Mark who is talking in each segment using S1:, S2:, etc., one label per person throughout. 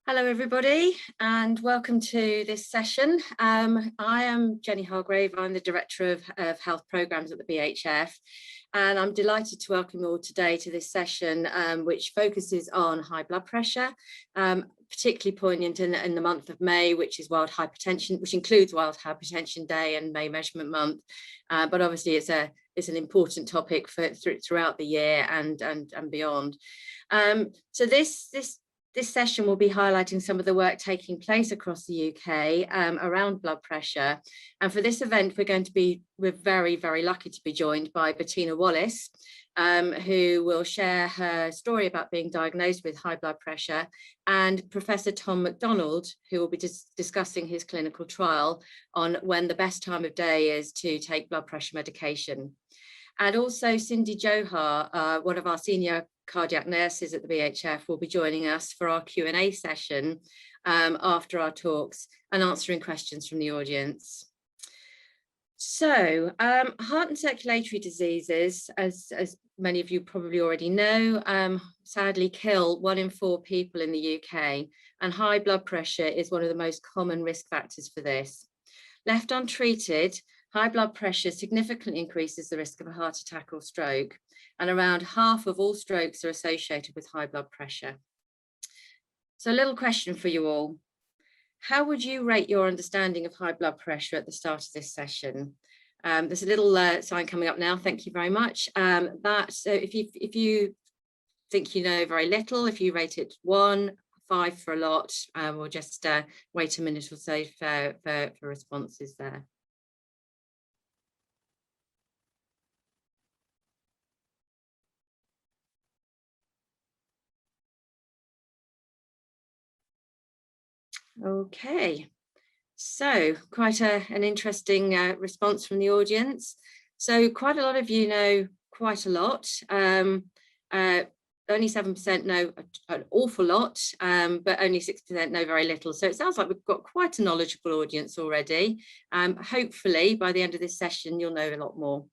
S1: Hello everybody and welcome to this session. I am Jenny Hargrave. I'm the Director of Health Programmes at the BHF, and I'm delighted to welcome you all today to this session which focuses on high blood pressure, particularly poignant in the month of May, which is World Hypertension, which includes World Hypertension Day and May Measurement Month, but obviously it's an important topic throughout the year and beyond. So this session will be highlighting some of the work taking place across the UK around blood pressure. And for this event, we're very, very lucky to be joined by Bettina Wallace, who will share her story about being diagnosed with high blood pressure, and Professor Tom MacDonald, who will be discussing his clinical trial on when the best time of day is to take blood pressure medication. And also Cindy Johar, one of our senior cardiac nurses at the BHF, will be joining us for our Q&A session after our talks and answering questions from the audience. So heart and circulatory diseases, as many of you probably already know, sadly kill 1 in 4 people in the UK, and high blood pressure is one of the most common risk factors for this. Left untreated, high blood pressure significantly increases the risk of a heart attack or stroke, and around half of all strokes are associated with high blood pressure. So a little question for you all. How would you rate your understanding of high blood pressure at the start of this session? There's a little sign coming up now, thank you very much. So if you think you know very little, if you rate it 1, 5 for a lot, we'll just wait a minute or so for responses there. Okay, so quite an interesting response from the audience. So quite a lot of you know quite a lot. Only 7% know an awful lot, but only 6% know very little. So it sounds like we've got quite a knowledgeable audience already. Hopefully by the end of this session, you'll know a lot more.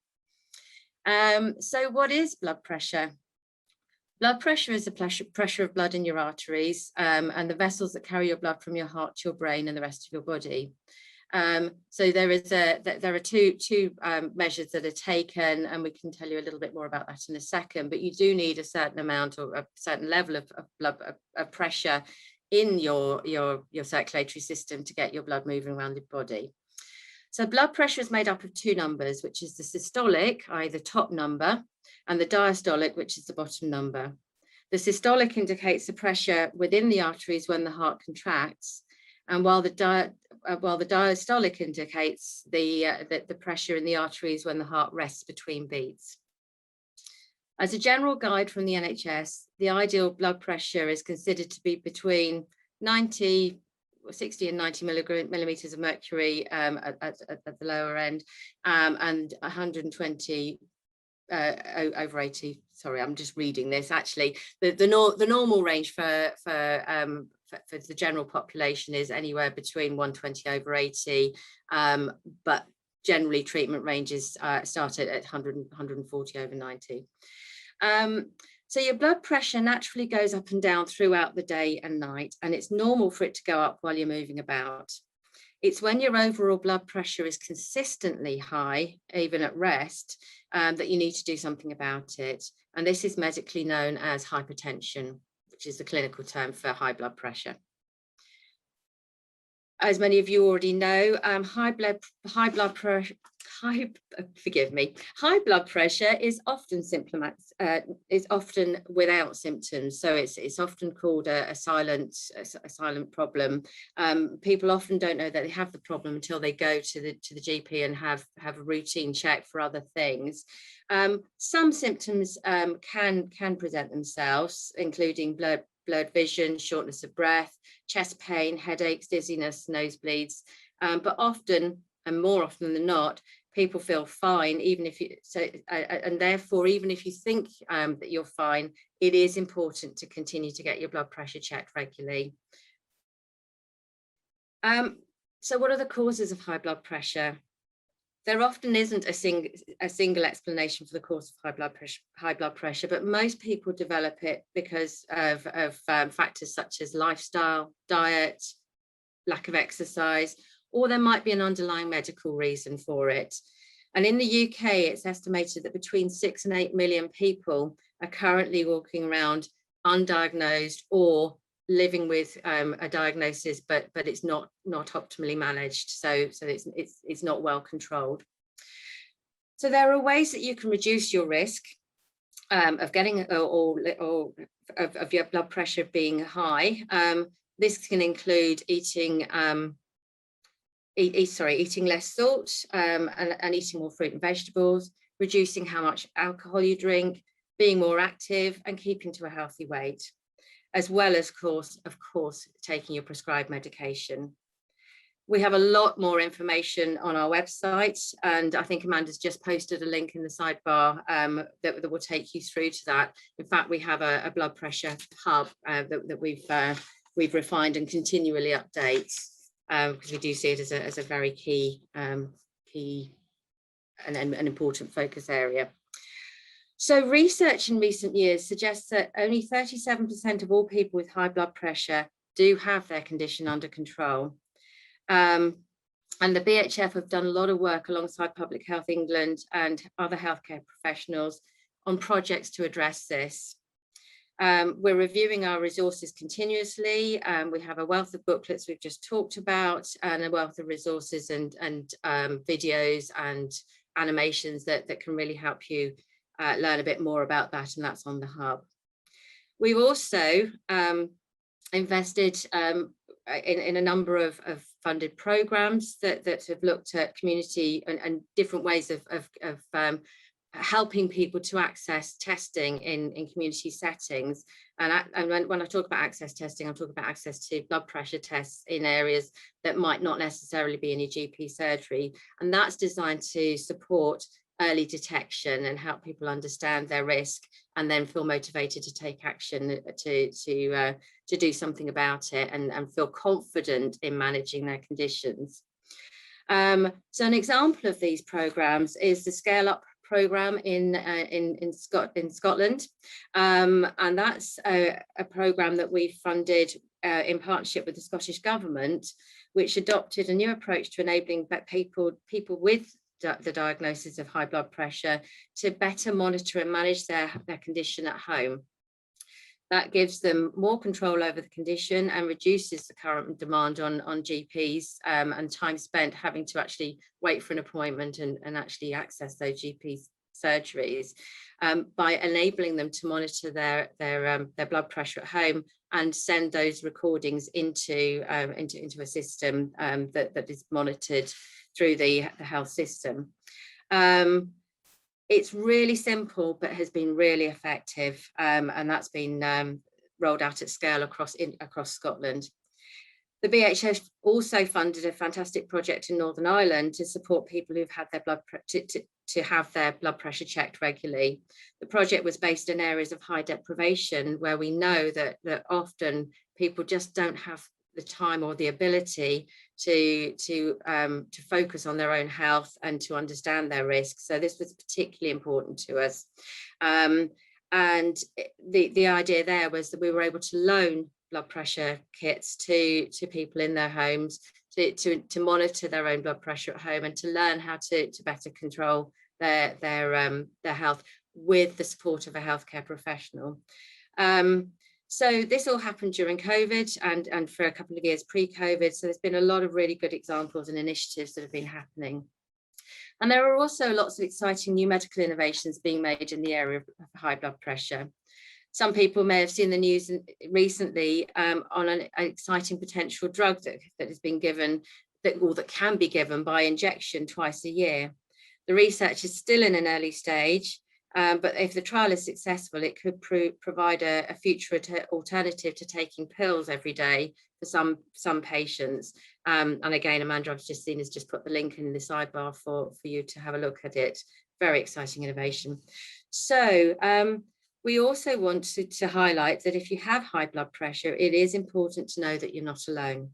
S1: So what is blood pressure? Blood pressure is the pressure of blood in your arteries and the vessels that carry your blood from your heart to your brain and the rest of your body. So there are two measures that are taken, and we can tell you a little bit more about that in a second, but you do need a certain amount or a certain level of blood pressure in your circulatory system to get your blood moving around the body. So blood pressure is made up of 2 numbers, which is the systolic, i.e. the top number, and the diastolic, which is the bottom number. The systolic indicates the pressure within the arteries when the heart contracts, and while the diastolic indicates the pressure in the arteries when the heart rests between beats. As a general guide from the NHS, the ideal blood pressure is considered to be between 60 and 90 millimeters of mercury at the lower end, and 120 over 80. Sorry, I'm just reading this. Actually, the normal range for the general population is anywhere between 120 over 80, but generally treatment ranges start at 100, 140 over 90. So your blood pressure naturally goes up and down throughout the day and night, and it's normal for it to go up while you're moving about. It's when your overall blood pressure is consistently high, even at rest, that you need to do something about it. And this is medically known as hypertension, which is the clinical term for high blood pressure. As many of you already know, high blood pressure is often without symptoms, so it's often called a silent problem. People often don't know that they have the problem until they go to the GP and have a routine check for other things. Some symptoms can present themselves, including blurred vision, shortness of breath, chest pain, headaches, dizziness, nosebleeds, but often, and more often than not, people feel fine, even if you and therefore even if you think that you're fine, it is important to continue to get your blood pressure checked regularly. So what are the causes of high blood pressure? There often isn't a single explanation for the cause of high blood pressure, but most people develop it because of factors such as lifestyle, diet, lack of exercise, or there might be an underlying medical reason for it. And in the UK, it's estimated that between 6 and 8 million people are currently walking around undiagnosed or living with a diagnosis, but it's not optimally managed. So it's not well controlled. So there are ways that you can reduce your risk of getting or of your blood pressure being high. This can include eating less salt and eating more fruit and vegetables, reducing how much alcohol you drink, being more active, and keeping to a healthy weight, as well as, of course, taking your prescribed medication. We have a lot more information on our website, and I think Amanda's just posted a link in the sidebar that will take you through to that. In fact, we have a blood pressure hub that we've refined and continually update, because we do see it as a very key and an important focus area. So research in recent years suggests that only 37% of all people with high blood pressure do have their condition under control. And the BHF have done a lot of work alongside Public Health England and other healthcare professionals on projects to address this. We're reviewing our resources continuously. We have a wealth of booklets we've just talked about, and a wealth of resources and videos and animations that can really help you learn a bit more about that, and that's on the hub. We've also invested in a number of funded programs that have looked at community and different ways of helping people to access testing in community settings. And when I talk about access testing, I'm talking about access to blood pressure tests in areas that might not necessarily be in your GP surgery. And that's designed to support early detection and help people understand their risk, and then feel motivated to take action to do something about it, and feel confident in managing their conditions. So an example of these programs is the Scale Up program in Scotland, and that's a program that we funded in partnership with the Scottish Government, which adopted a new approach to enabling people with the diagnosis of high blood pressure to better monitor and manage their condition at home. That gives them more control over the condition and reduces the current demand on GPs and time spent having to actually wait for an appointment and actually access those GP surgeries, by enabling them to monitor their blood pressure at home and send those recordings into a system that is monitored through the health system. It's really simple, but has been really effective, and that's been rolled out at scale across Scotland. The BHF also funded a fantastic project in Northern Ireland to support people who've had their to have their blood pressure checked regularly. The project was based in areas of high deprivation, where we know that often people just don't have the time or the ability to focus on their own health and to understand their risks. So this was particularly important to us. And the idea there was that we were able to loan blood pressure kits to people in their homes to monitor their own blood pressure at home and to learn how to better control their health with the support of a healthcare professional. So this all happened during COVID and for a couple of years pre-COVID. So there's been a lot of really good examples and initiatives that have been happening. And there are also lots of exciting new medical innovations being made in the area of high blood pressure. Some people may have seen the news recently on an exciting potential drug that has been given, that can be given by injection twice a year. The research is still in an early stage, but if the trial is successful, it could provide a future alternative to taking pills every day for some patients. And again, Amanda, I've just seen, has just put the link in the sidebar for you to have a look at it. Very exciting innovation. So we also want to highlight that if you have high blood pressure, it is important to know that you're not alone.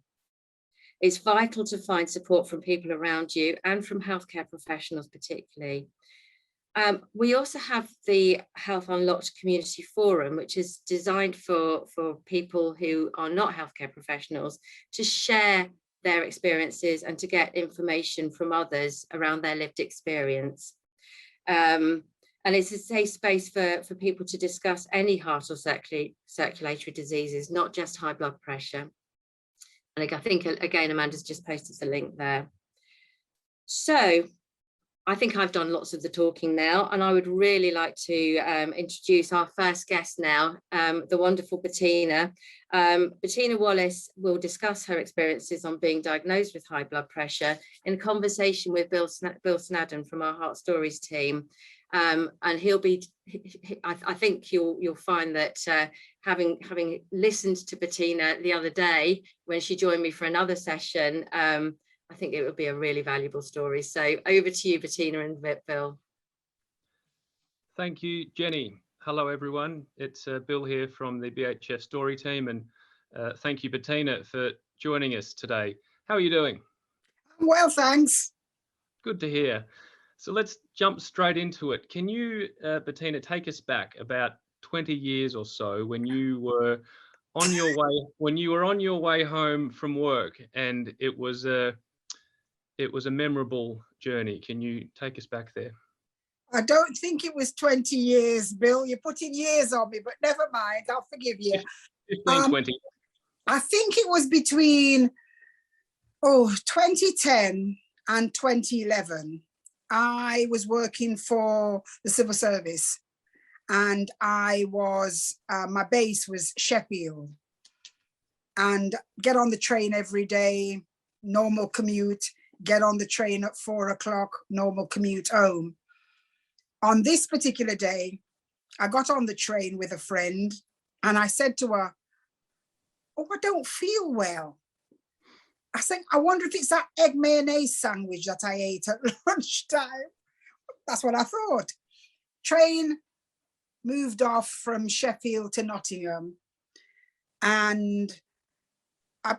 S1: It's vital to find support from people around you and from healthcare professionals particularly. We also have the Health Unlocked Community Forum, which is designed for people who are not healthcare professionals to share their experiences and to get information from others around their lived experience. And it's a safe space for people to discuss any heart or circulatory diseases, not just high blood pressure. And I think, again, Amanda's just posted the link there. So I think I've done lots of the talking now, and I would really like to introduce our first guest now, the wonderful Bettina. Bettina Wallace will discuss her experiences on being diagnosed with high blood pressure in a conversation with Bill Snadden from our Heart Stories team. And he'll be, I think you'll find that having listened to Bettina the other day when she joined me for another session, I think it would be a really valuable story. So over to you, Bettina and Bill.
S2: Thank you, Jenny. Hello, everyone. It's Bill here from the BHF Story team, and thank you, Bettina, for joining us today. How are you doing?
S3: Well, thanks.
S2: Good to hear. So let's jump straight into it. Can you, Bettina, take us back about 20 years or so when you were on your way home from work, and it was a memorable journey. Can you take us back there?
S3: I don't think it was 20 years, Bill. You're putting years on me, but never mind. I'll forgive you.
S2: 15, 20.
S3: I think it was between 2010 and 2011. I was working for the civil service, and I was, my base was Sheffield, and get on the train every day, normal commute, get on the train at 4 o'clock, normal commute home. On this particular day, I got on the train with a friend and I said to her, "Oh, I don't feel well." I said, "I wonder if it's that egg mayonnaise sandwich that I ate at lunchtime." That's what I thought. Train moved off from Sheffield to Nottingham, and I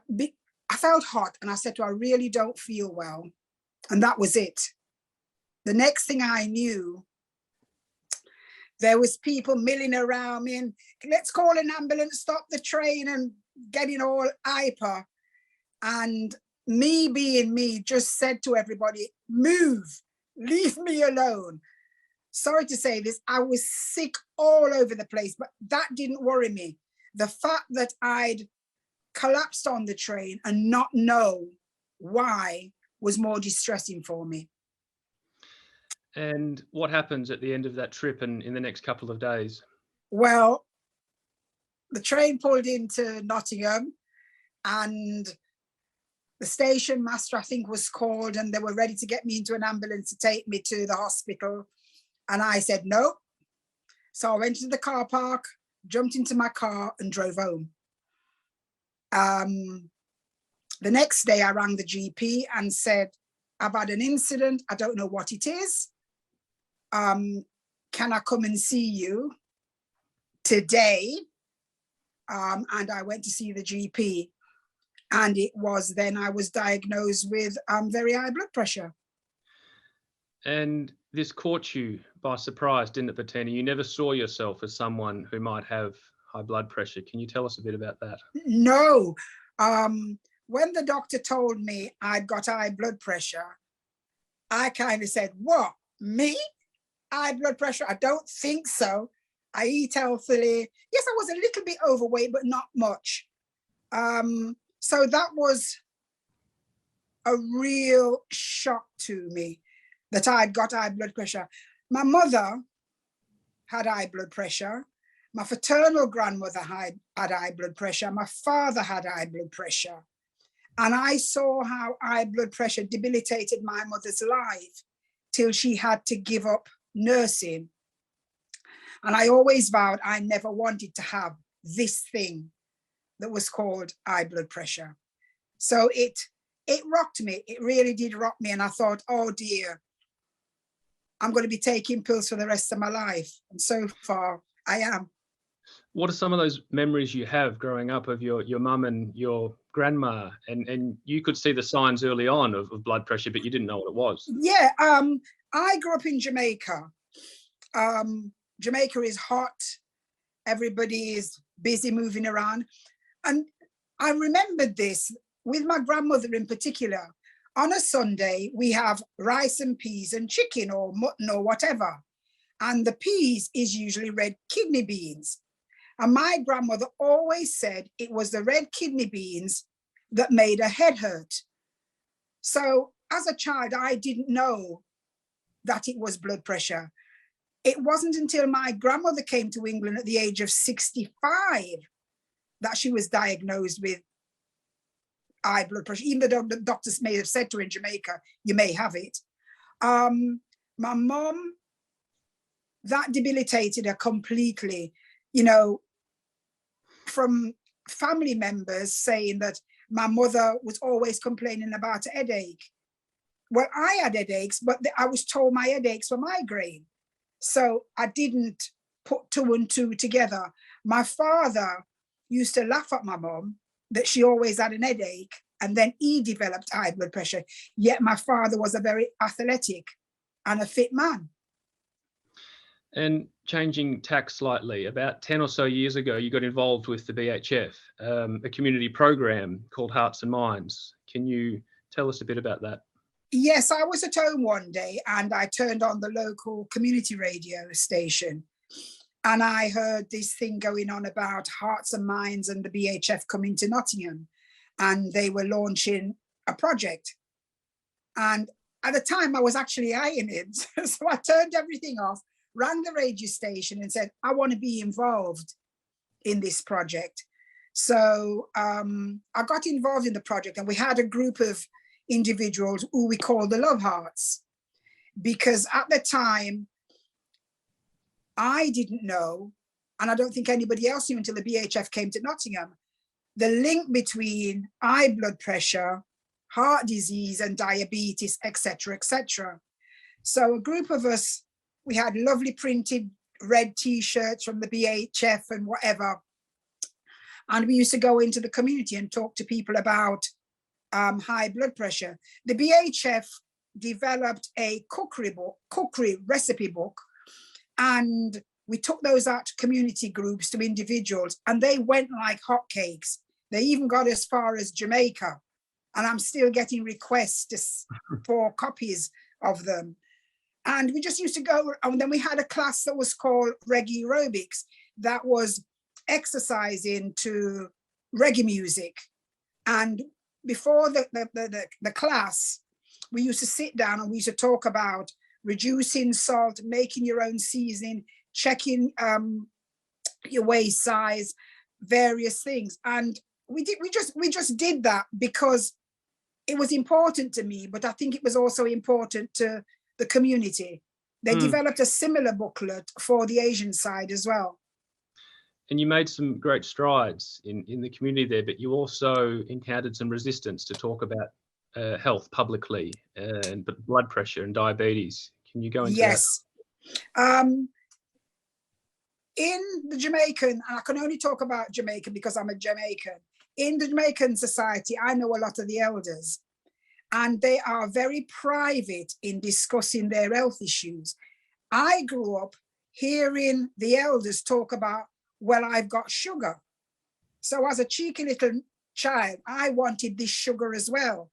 S3: felt hot, and I said to her, "I really don't feel well." And that was it. The next thing I knew, there was people milling around me and, "Let's call an ambulance, stop the train," and getting all hyper. And me being me just said to everybody, "Move, leave me alone." Sorry to say this, I was sick all over the place, but that didn't worry me. The fact that I'd collapsed on the train and not know why was more distressing for me.
S2: And what happens at the end of that trip and in the next couple of days?
S3: Well, the train pulled into Nottingham, and the station master, I think, was called, and they were ready to get me into an ambulance to take me to the hospital. And I said no. So I went to the car park, jumped into my car and drove home. The next day I rang the GP and said, "I've had an incident. I don't know what it is. Can I come and see you today?" And I went to see the GP. And it was then I was diagnosed with very high blood pressure.
S2: And this caught you by surprise, didn't it, Bettina? You never saw yourself as someone who might have high blood pressure. Can you tell us a bit about that?
S3: No. When the doctor told me I'd got high blood pressure, I kind of said, "What, me? High blood pressure? I don't think so. I eat healthily." Yes, I was a little bit overweight, but not much. So that was a real shock to me that I'd got high blood pressure. My mother had high blood pressure. My fraternal grandmother had high blood pressure. My father had high blood pressure. And I saw how high blood pressure debilitated my mother's life till she had to give up nursing. And I always vowed I never wanted to have this thing that was called high blood pressure. So it rocked me. It really did rock me. And I thought, oh dear, I'm going to be taking pills for the rest of my life. And so far I am.
S2: What are some of those memories you have growing up of your mum and your grandma, and you could see the signs early on of blood pressure, but you didn't know what it was.
S3: Yeah, I grew up in Jamaica. Jamaica is hot. Everybody is busy moving around. And I remembered this with my grandmother in particular. On a Sunday, we have rice and peas and chicken or mutton or whatever. And the peas is usually red kidney beans. And my grandmother always said it was the red kidney beans that made her head hurt. So as a child, I didn't know that it was blood pressure. It wasn't until my grandmother came to England at the age of 65 that she was diagnosed with high blood pressure, even though the doctors may have said to her in Jamaica, you may have it. My mom, that debilitated her completely, you know, from family members saying that my mother was always complaining about a headache. Well, I had headaches, but I was told my headaches were migraine. So I didn't put two and two together. My father used to laugh at my mom that she always had an headache, and then he developed high blood pressure. Yet my father was a very athletic and a fit man.
S2: And changing tack slightly, about 10 or so years ago, you got involved with the BHF, a community program called Hearts and Minds. Can you tell us a bit about that?
S3: Yes, I was at home one day and I turned on the local community radio station, and I heard this thing going on about Hearts and Minds and the BHF coming to Nottingham, and they were launching a project. And at the time I was actually eyeing it. So I turned everything off, rang the radio station and said, I want to be involved in this project. So I got involved in the project, and we had a group of individuals who we call the Love Hearts, because at the time I didn't know, and I don't think anybody else knew until the BHF came to Nottingham, the link between high blood pressure, heart disease and diabetes, etc., etc. So a group of us, we had lovely printed red t-shirts from the BHF and whatever, and we used to go into the community and talk to people about high blood pressure. The BHF developed a cookery recipe book, and we took those out to community groups, to individuals, and they went like hotcakes. They even got as far as Jamaica, and I'm still getting requests for copies of them. And we just used to go, and then we had a class that was called reggae aerobics, that was exercising to reggae music. And before the class, we used to sit down and we used to talk about reducing salt, making your own seasoning, checking your waist size, various things. And we just did that because it was important to me, but I think it was also important to the community. They developed a similar booklet for the Asian side as well.
S2: And you made some great strides in the community there, but you also encountered some resistance to talk about health publicly, and blood pressure and diabetes. Can you go into that?
S3: Yes. In the Jamaican, and I can only talk about Jamaica because I'm a Jamaican, in the Jamaican society, I know a lot of the elders, and they are very private in discussing their health issues. I grew up hearing the elders talk about, well, I've got sugar. So as a cheeky little child, I wanted this sugar as well,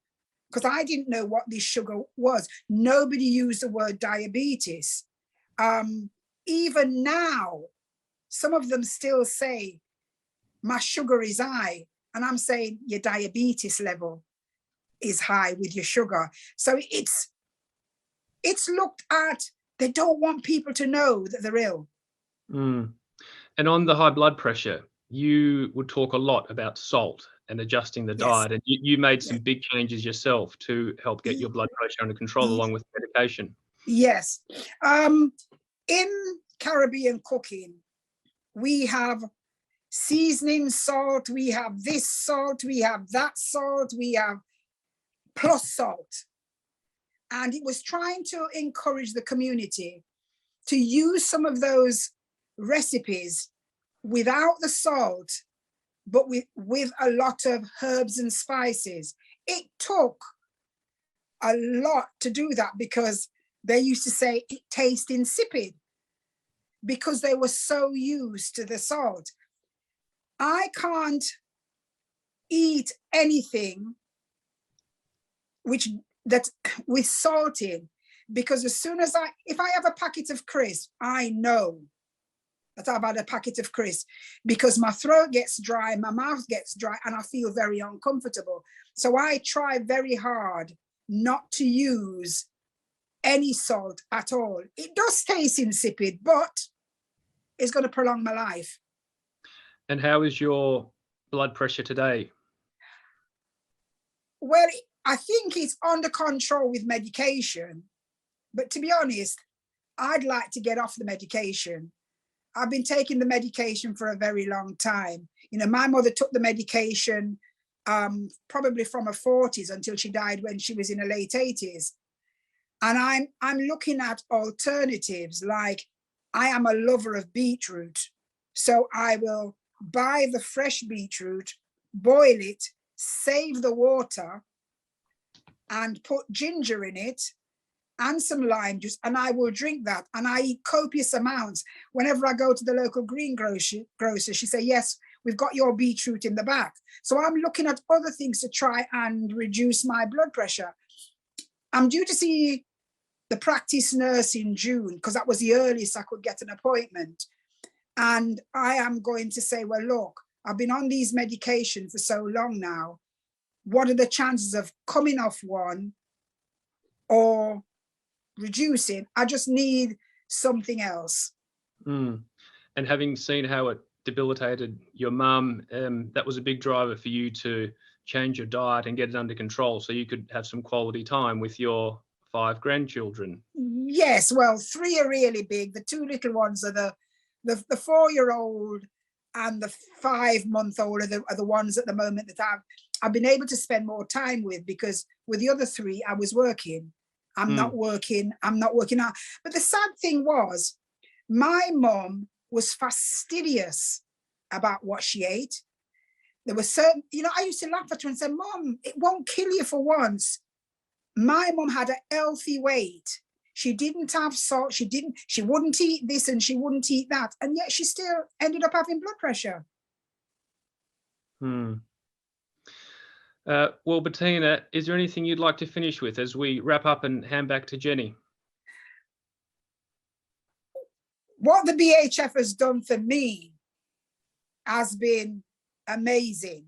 S3: because I didn't know what this sugar was. Nobody used the word diabetes. Even now, some of them still say, my sugar is high. And I'm saying your diabetes level is high with your sugar. So it's looked at, they don't want people to know that they're ill.
S2: And on the high blood pressure, you would talk a lot about salt and adjusting the diet, and you made some big changes yourself to help get your blood pressure under control along with medication.
S3: Yes. In Caribbean cooking, we have seasoning salt, we have this salt, we have that salt, we have plus salt. And it was trying to encourage the community to use some of those recipes without the salt but with a lot of herbs and spices. It took a lot to do that because they used to say it tastes insipid because they were so used to the salt. I can't eat anything with salt in, because as soon as if I have a packet of crisps, I know that I've had a packet of crisps, because my throat gets dry, my mouth gets dry, and I feel very uncomfortable. So I try very hard not to use any salt at all. It does taste insipid, but it's going to prolong my life.
S2: And how is your blood pressure today?
S3: Well, I think it's under control with medication, but to be honest, I'd like to get off the medication. I've been taking the medication for a very long time. You know, my mother took the medication probably from her 40s until she died when she was in her late 80s. And I'm looking at alternatives. Like, I am a lover of beetroot. So I will buy the fresh beetroot, boil it, save the water, and put ginger in it and some lime juice, and I will drink that. And I eat copious amounts. Whenever I go to the local green grocer, she says, yes, we've got your beetroot in the back. So I'm looking at other things to try and reduce my blood pressure. I'm due to see the practice nurse in June, because that was the earliest I could get an appointment. And I am going to say, well, look, I've been on these medications for so long now. What are the chances of coming off one or reducing? I just need something else.
S2: And having seen how it debilitated your mum, that was a big driver for you to change your diet and get it under control so you could have some quality time with your 5 grandchildren.
S3: Yes, well, 3 are really big. The 2 little ones are the 4-year-old and the 5-month-old are the ones at the moment that I've been able to spend more time with, because with the other 3, I was working. I'm not working out. But the sad thing was, my mum was fastidious about what she ate. There were certain, I used to laugh at her and say, Mum, it won't kill you for once. My mum had a healthy weight. She didn't have salt. She wouldn't eat this and she wouldn't eat that. And yet she still ended up having blood pressure.
S2: Well, Bettina, is there anything you'd like to finish with as we wrap up and hand back to Jenny?
S3: What the BHF has done for me has been amazing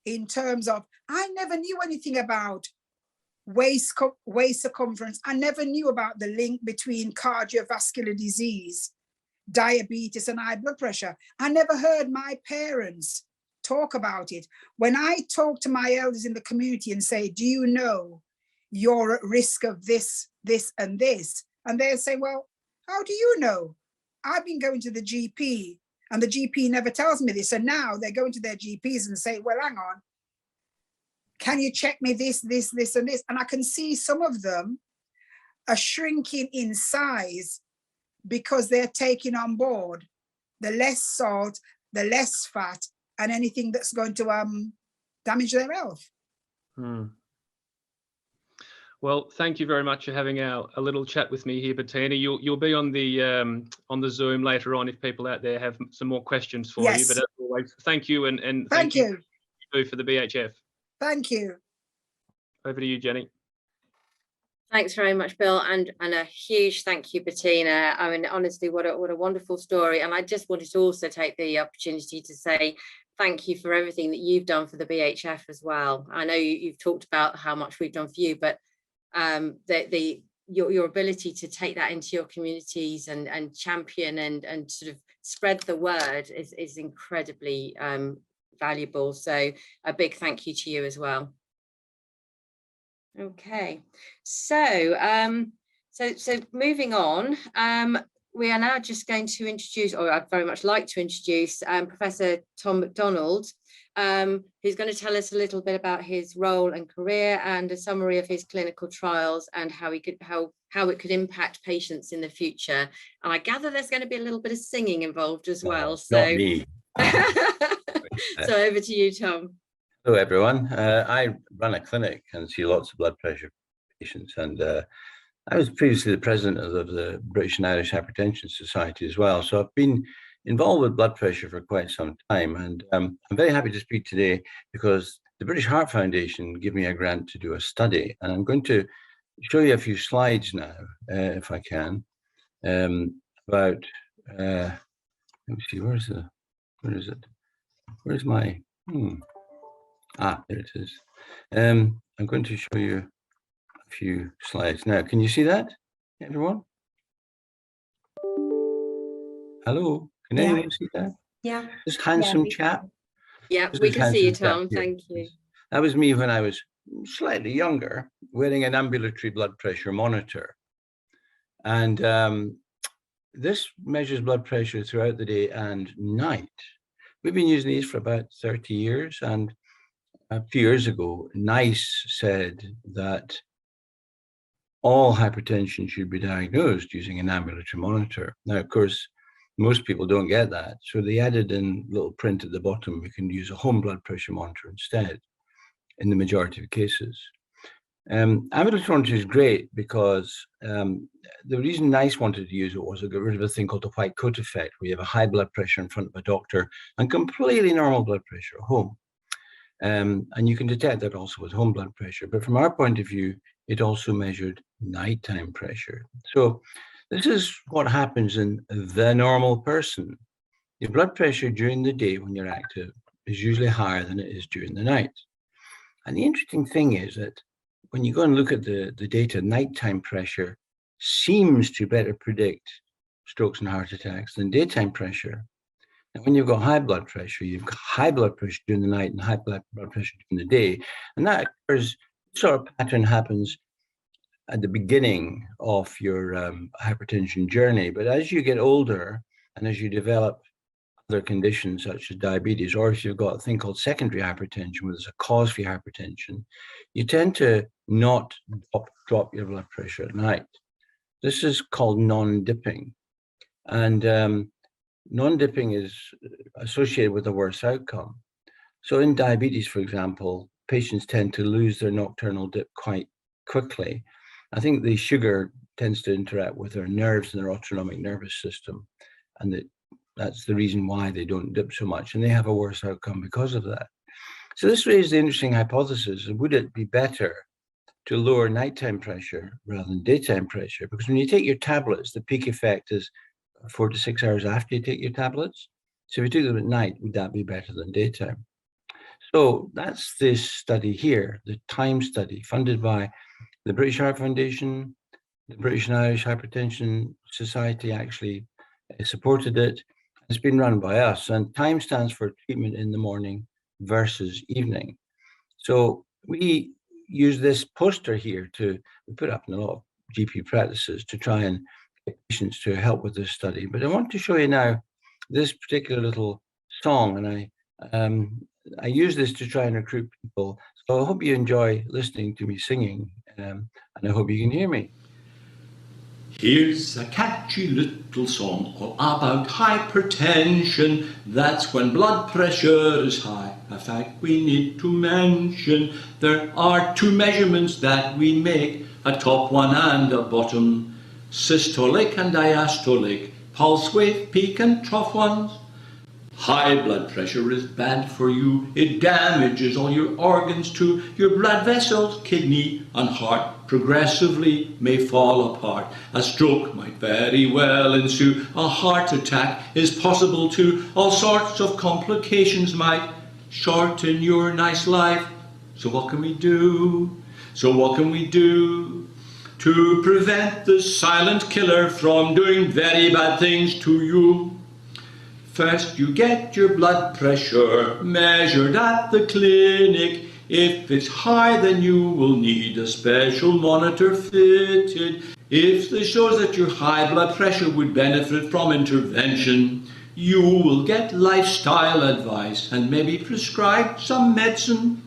S3: in terms of, I never knew anything about waist circumference. I never knew about the link between cardiovascular disease, diabetes, and high blood pressure. I never heard my parents talk about it. When I talk to my elders in the community and say, do you know you're at risk of this, this, and this? And they'll say, well, how do you know? I've been going to the GP and the GP never tells me this. And now they're going to their GPs and say, well, hang on, can you check me this, this, this, and this? And I can see some of them are shrinking in size because they're taking on board the less salt, the less fat, and anything that's going to damage their health.
S2: Well, thank you very much for having a little chat with me here, Bettina. You'll be on the Zoom later on if people out there have some more questions for you. But as always, thank you and thank you for the BHF.
S3: Thank you.
S2: Over to you, Jenny.
S1: Thanks very much, Bill, and a huge thank you, Bettina. I mean, honestly, what a wonderful story. And I just wanted to also take the opportunity to say thank you for everything that you've done for the BHF as well. I know you've talked about how much we've done for you, but your ability to take that into your communities and champion and sort of spread the word is incredibly valuable. So a big thank you to you as well. Okay, so moving on, we are now just going to introduce, or I'd very much like to introduce Professor Tom MacDonald, who's going to tell us a little bit about his role and career and a summary of his clinical trials and how it could impact patients in the future. And I gather there's going to be a little bit of singing involved as well. So.
S4: Not me.
S1: So over to you, Tom.
S4: Hello, everyone. I run a clinic and see lots of blood pressure patients, and I was previously the president of the British and Irish Hypertension Society as well. So I've been involved with blood pressure for quite some time, and I'm very happy to speak today because the British Heart Foundation gave me a grant to do a study, and I'm going to show you a few slides now, if I can, about, let me see, where is it? Where's my, there it is. I'm going to show you a few slides now. Can you see that, everyone? Hello, can anyone see that?
S5: Yeah.
S4: This handsome chap?
S1: Yeah,
S4: This
S1: we
S4: is
S1: can see you,
S4: handsome chap
S1: Tom.
S4: here.
S1: Thank you.
S4: That was me when I was slightly younger, wearing an ambulatory blood pressure monitor. And this measures blood pressure throughout the day and night. We've been using these for about 30 years. And a few years ago, NICE said that all hypertension should be diagnosed using an ambulatory monitor. Now, of course, most people don't get that. So they added in little print at the bottom, you can use a home blood pressure monitor instead in the majority of cases. Ambulatory monitor is great because the reason NICE wanted to use it was to get rid of a thing called the white coat effect, where you have a high blood pressure in front of a doctor and completely normal blood pressure at home. And you can detect that also with home blood pressure. But from our point of view, it also measured nighttime pressure. So this is what happens in the normal person. Your blood pressure during the day when you're active is usually higher than it is during the night. And the interesting thing is that when you go and look at the data, nighttime pressure seems to better predict strokes and heart attacks than daytime pressure. And when you've got high blood pressure, you've got high blood pressure during the night and high blood pressure during the day. And that occurs, sort of pattern happens at the beginning of your hypertension journey. But as you get older and as you develop other conditions such as diabetes, or if you've got a thing called secondary hypertension, where there's a cause for your hypertension, you tend to not drop your blood pressure at night. This is called non-dipping. And non-dipping is associated with a worse outcome. So in diabetes, for example, patients tend to lose their nocturnal dip quite quickly. I think the sugar tends to interact with their nerves and their autonomic nervous system, and that's the reason why they don't dip so much, and they have a worse outcome because of that. So this raised the interesting hypothesis: would it be better to lower nighttime pressure rather than daytime pressure? Because when you take your tablets, the peak effect is 4 to 6 hours after you take your tablets. So if you took them at night, would that be better than daytime? So that's this study here, the TIME study, funded by the British Heart Foundation. The British and Irish Hypertension Society actually supported it. It's been run by us, and TIME stands for treatment in the morning versus evening. So we use this poster here we put up in a lot of GP practices to try and get patients to help with this study. But I want to show you now this particular little song, and I use this to try and recruit people. So I hope you enjoy listening to me singing, and I hope you can hear me.
S6: Here's a catchy little song all about hypertension. That's when blood pressure is high. A fact we need to mention. There are two measurements that we make, a top one and a bottom. Systolic and diastolic, pulse wave, peak and trough ones. High blood pressure is bad for you. It damages all your organs too. Your blood vessels, kidney and heart progressively may fall apart. A stroke might very well ensue. A heart attack is possible too. All sorts of complications might shorten your nice life. So what can we do? To prevent the silent killer from doing very bad things to you? First, you get your blood pressure measured at the clinic. If it's high, then you will need a special monitor fitted. If this shows that your high blood pressure would benefit from intervention, you will get lifestyle advice and maybe prescribed some medicine.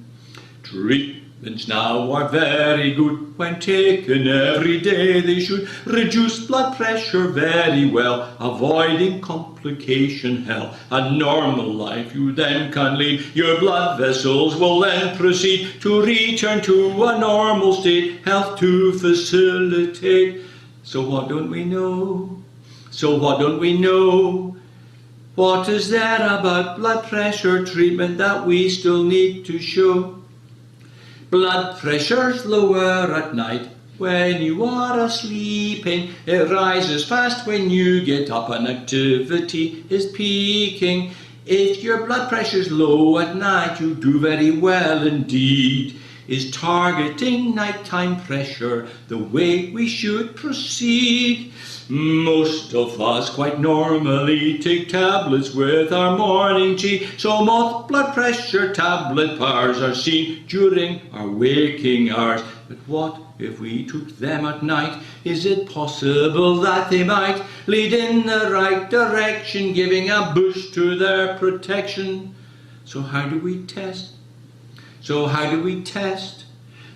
S6: Treat Treatments now are very good. When taken every day, they should reduce blood pressure very well, avoiding complication hell. A normal life you then can lead. Your blood vessels will then proceed to return to a normal state, health to facilitate. So what don't we know? So what don't we know? What is there about blood pressure treatment that we still need to show? Blood pressure's lower at night when you are sleeping. It rises fast when you get up and activity is peaking. If your blood pressure's low at night, you do very well indeed. Is targeting nighttime pressure the way we should proceed? Most of us quite normally take tablets with our morning tea, so most blood pressure tablet bars are seen during our waking hours. But what if we took them at night? Is it possible that they might lead in the right direction, giving a boost to their protection? So how do we test? So how do we test?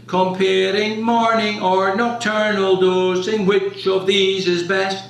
S6: Comparing morning or nocturnal dosing, which of these is best?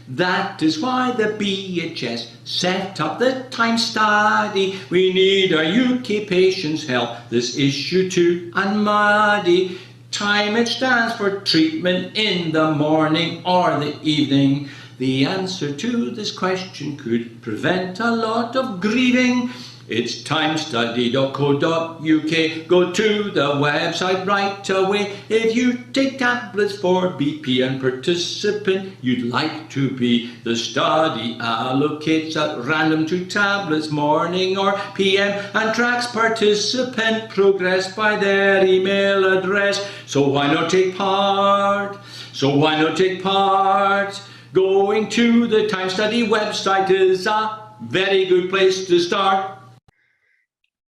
S6: That is why the BHF set up the time study. We need our UK patients' help, this issue too unmuddy. Time it stands for treatment in the morning or the evening. The answer to this question could prevent a lot of grieving. It's timestudy.co.uk. Go to the website right away. If you take tablets for BP and participant you'd like to be, the study allocates at random 2 tablets morning or PM and tracks participant progress by their email address. So why not take part? So why not take part? Going to the Time Study website is a very good place to start.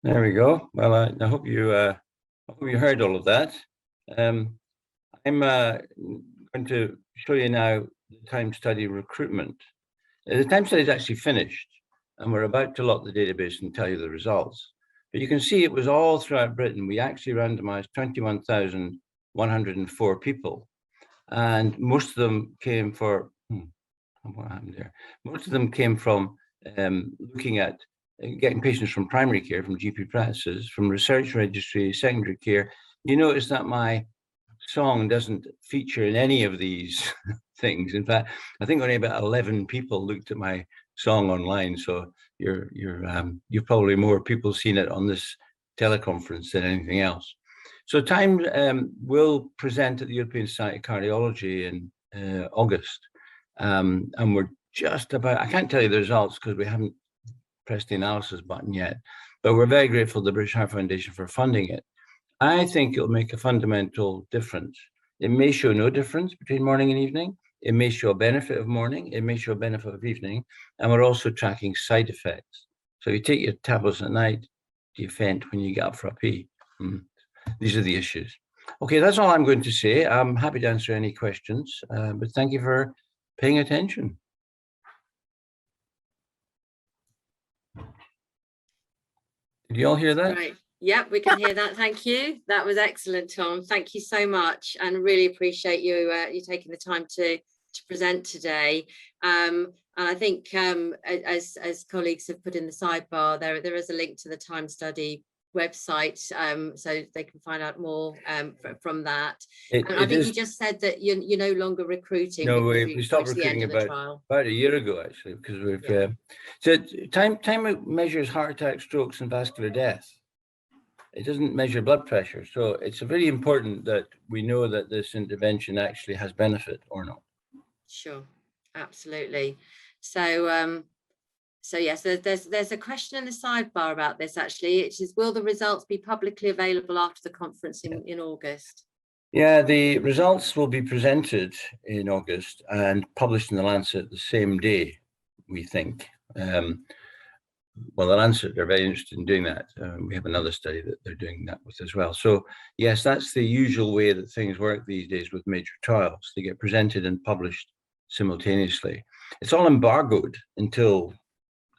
S4: There we go. Well, I hope you heard all of that. I'm going to show you now the time study recruitment. The time study is actually finished, and we're about to lock the database and tell you the results. But you can see it was all throughout Britain. We actually randomized 21,104 people, and most of them came for what happened there? Most of them came from looking at getting patients from primary care, from GP practices, from research registry, secondary care. You notice that my song doesn't feature in any of these things. In fact, I think only about 11 people looked at my song online. So you've probably more people seen it on this teleconference than anything else. So Time will present at the European Society of Cardiology in August. And we're just about, I can't tell you the results because we haven't pressed the analysis button yet, but we're very grateful to the British Heart Foundation for funding it. I think it'll make a fundamental difference. It may show no difference between morning and evening. It may show a benefit of morning. It may show a benefit of evening. And we're also tracking side effects. So you take your tablets at night, do you faint when you get up for a pee? These are the issues. Okay, that's all I'm going to say. I'm happy to answer any questions, but thank you for paying attention. Did you all hear that?
S1: Right. Yep, we can hear that. Thank you. That was excellent, Tom. Thank you so much, and really appreciate you taking the time to present today. And I think as colleagues have put in the sidebar, there is a link to the Time Study website, so they can find out more from that. And I think you just said that you're no longer recruiting.
S4: No, we stopped recruiting about a year ago, actually, because we've so time measures heart attack, strokes, and vascular death. It doesn't measure blood pressure, so it's very important that we know that this intervention actually has benefit or not.
S1: Sure, absolutely. So yes, there's a question in the sidebar about this actually. It is, will the results be publicly available after the conference in August?
S4: Yeah, the results will be presented in August and published in the Lancet the same day, we think. Well, the Lancet, they're very interested in doing that. We have another study that they're doing that with as well. So yes, that's the usual way that things work these days with major trials. They get presented and published simultaneously. It's all embargoed until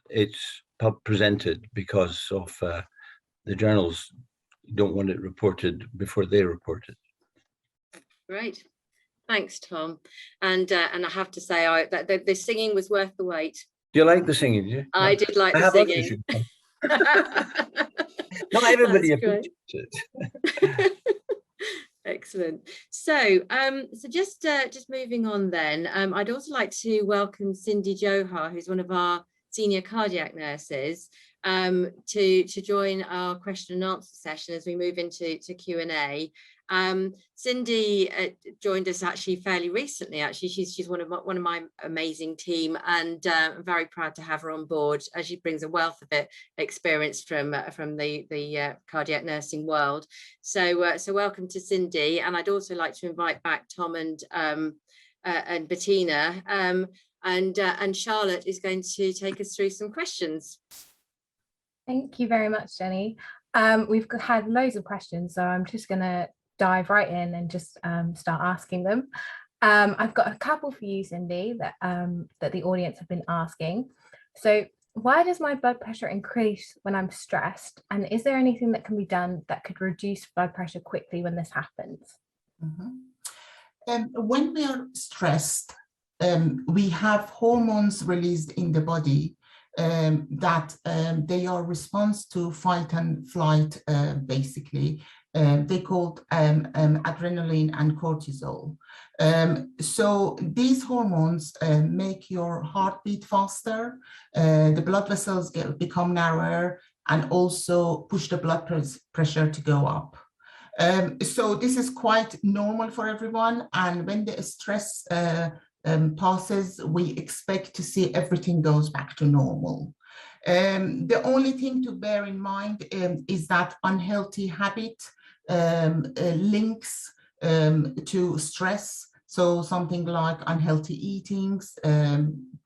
S4: it's presented because of the journals you don't want it reported before they report it.
S1: Great. Thanks, Tom. And I have to say, that the singing was worth the wait.
S4: Do you like the singing? Do you?
S1: I did like the singing.
S4: Not everybody
S1: That's great.
S4: appreciates it.
S1: Excellent. So, just moving on then, I'd also like to welcome Cindy Johar, who's one of our senior cardiac nurses, to join our question and answer session as we move into Q&A. Cindy joined us actually fairly recently. Actually, she's one of my amazing team, and I'm very proud to have her on board, as she brings a wealth of experience from the cardiac nursing world. So welcome to Cindy, and I'd also like to invite back Tom and Bettina, and Charlotte is going to take us through some questions.
S5: Thank you very much, Jenny. We've had loads of questions, so I'm just going to dive right in and just start asking them. I've got a couple for you, Cindy, that the audience have been asking. So, why does my blood pressure increase when I'm stressed? And is there anything that can be done that could reduce blood pressure quickly when this happens?
S7: When we are stressed, we have hormones released in the body that they are response to fight and flight, basically. They called adrenaline and cortisol. So these hormones make your heartbeat faster, the blood vessels become narrower, and also push the blood pressure to go up. So this is quite normal for everyone, and when the stress passes, we expect to see everything goes back to normal. The only thing to bear in mind is that unhealthy habit links to stress. So something like unhealthy eatings,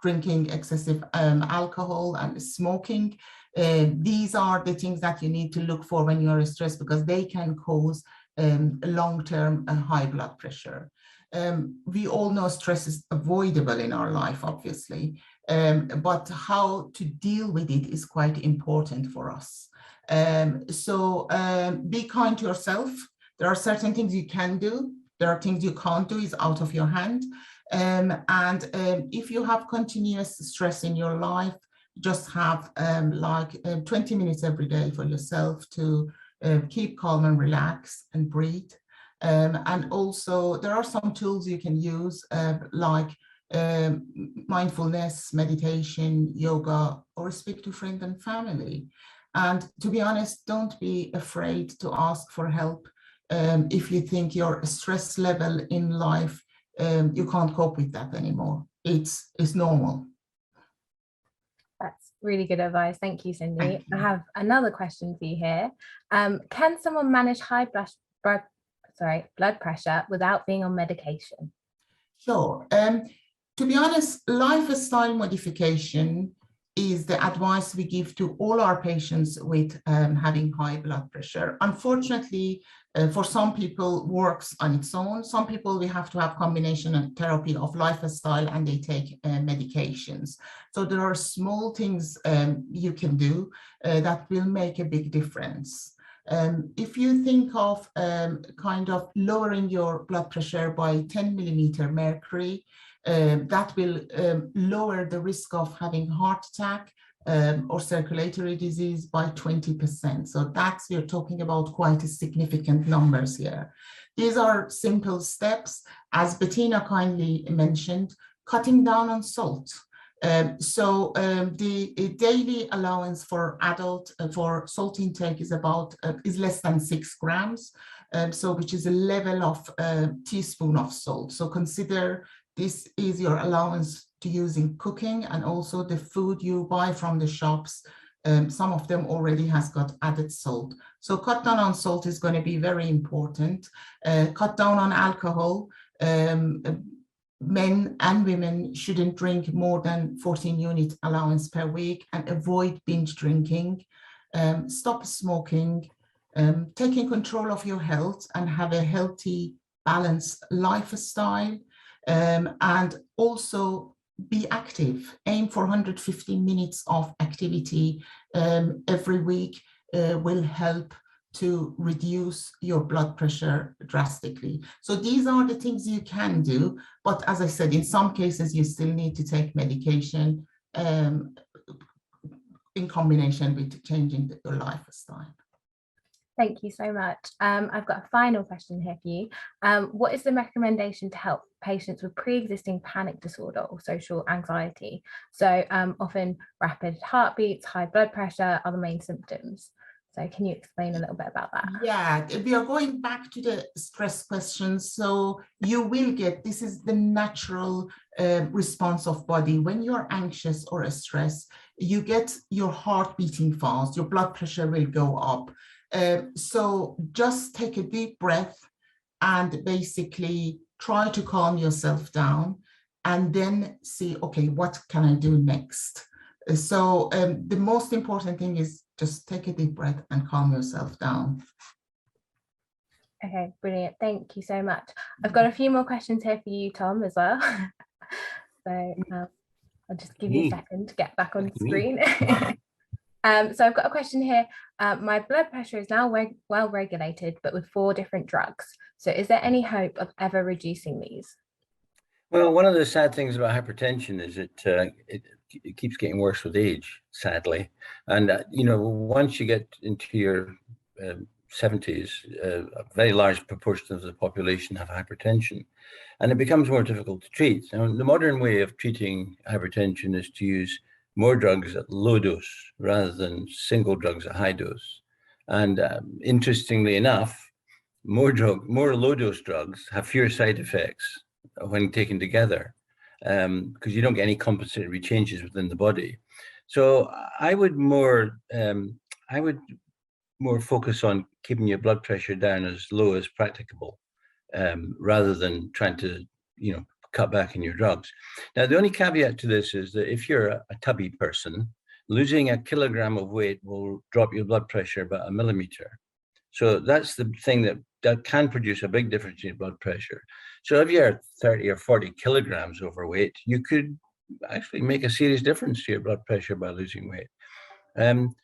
S7: drinking excessive alcohol, and smoking. These are the things that you need to look for when you are stressed, because they can cause long-term high blood pressure. We all know stress is avoidable in our life, obviously, but how to deal with it is quite important for us. So be kind to yourself. There are certain things you can do. There are things you can't do, is out of your hand. And if you have continuous stress in your life, just have 20 minutes every day for yourself to keep calm and relax and breathe. And also there are some tools you can use like mindfulness, meditation, yoga, or speak to friends and family. And to be honest, don't be afraid to ask for help if you think your stress level in life, you can't cope with that anymore. It's normal.
S5: That's really good advice. Thank you, Cindy. I have another question for you here. Can someone manage high blood pressure without being on medication?
S7: Sure. To be honest, lifestyle modification is the advice we give to all our patients with having high blood pressure. Unfortunately, for some people works on its own. Some people, we have to have combination and therapy of lifestyle, and they take medications. So there are small things you can do that will make a big difference. If you think of kind of lowering your blood pressure by 10 millimeter mercury, that will lower the risk of having heart attack or circulatory disease by 20%. So that's, we're talking about quite a significant numbers here. These are simple steps, as Bettina kindly mentioned, cutting down on salt. So the daily allowance for adult for salt intake is less than 6 grams, so which is a level of teaspoon of salt. So consider this is your allowance to use in cooking, and also the food you buy from the shops. Some of them already has got added salt. So cut down on salt is going to be very important. Cut down on alcohol. Men and women shouldn't drink more than 14 unit allowance per week, and avoid binge drinking. Stop smoking. Taking control of your health and have a healthy, balanced lifestyle. And also be active. Aim for 150 minutes of activity every week will help to reduce your blood pressure drastically. So these are the things you can do. But as I said, in some cases, you still need to take medication in combination with changing your lifestyle.
S5: Thank you so much. I've got a final question here for you. What is the recommendation to help patients with pre-existing panic disorder or social anxiety? So often rapid heartbeats, high blood pressure are the main symptoms. So can you explain a little bit about that?
S7: Yeah, we are going back to the stress questions. So you will get, this is the natural response of body. When you're anxious or stressed, you get your heart beating fast, your blood pressure will go up. So just take a deep breath and basically try to calm yourself down and then see, okay, what can I do next? So the most important thing is just take a deep breath and calm yourself down.
S5: Okay, brilliant. Thank you so much. I've got a few more questions here for you, Tom, as well. So I'll just give you a second to get back on screen. So I've got a question here. My blood pressure is now well regulated, but with 4 different drugs. So is there any hope of ever reducing these?
S4: Well, one of the sad things about hypertension is it keeps getting worse with age, sadly. And, you know, once you get into your 70s, a very large proportion of the population have hypertension, and it becomes more difficult to treat. Now, the modern way of treating hypertension is to use more drugs at low dose rather than single drugs at high dose. And interestingly enough, more low dose drugs have fewer side effects when taken together, because you don't get any compensatory changes within the body. So I would more focus on keeping your blood pressure down as low as practicable, rather than trying to, you know, cut back in your drugs. Now, the only caveat to this is that if you're a tubby person, losing a kilogram of weight will drop your blood pressure about 1 millimeter. So that's the thing that can produce a big difference in your blood pressure. So if you're 30 or 40 kilograms overweight, you could actually make a serious difference to your blood pressure by losing weight. And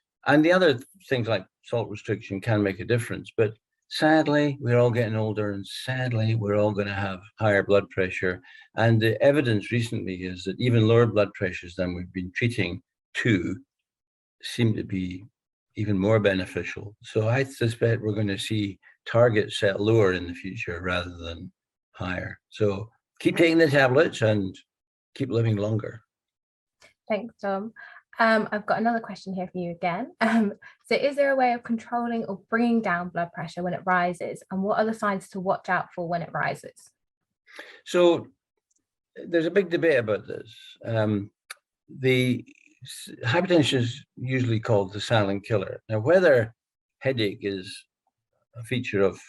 S4: the other things like salt restriction can make a difference, but sadly, we're all getting older, and sadly, we're all going to have higher blood pressure. And the evidence recently is that even lower blood pressures than we've been treating seem to be even more beneficial. So I suspect we're going to see targets set lower in the future rather than higher. So keep taking the tablets and keep living longer.
S5: Thanks, Tom. I've got another question here for you again. So is there a way of controlling or bringing down blood pressure when it rises? And what are the signs to watch out for when it rises?
S4: So there's a big debate about this. The hypertension is usually called the silent killer. Now, whether headache is a feature of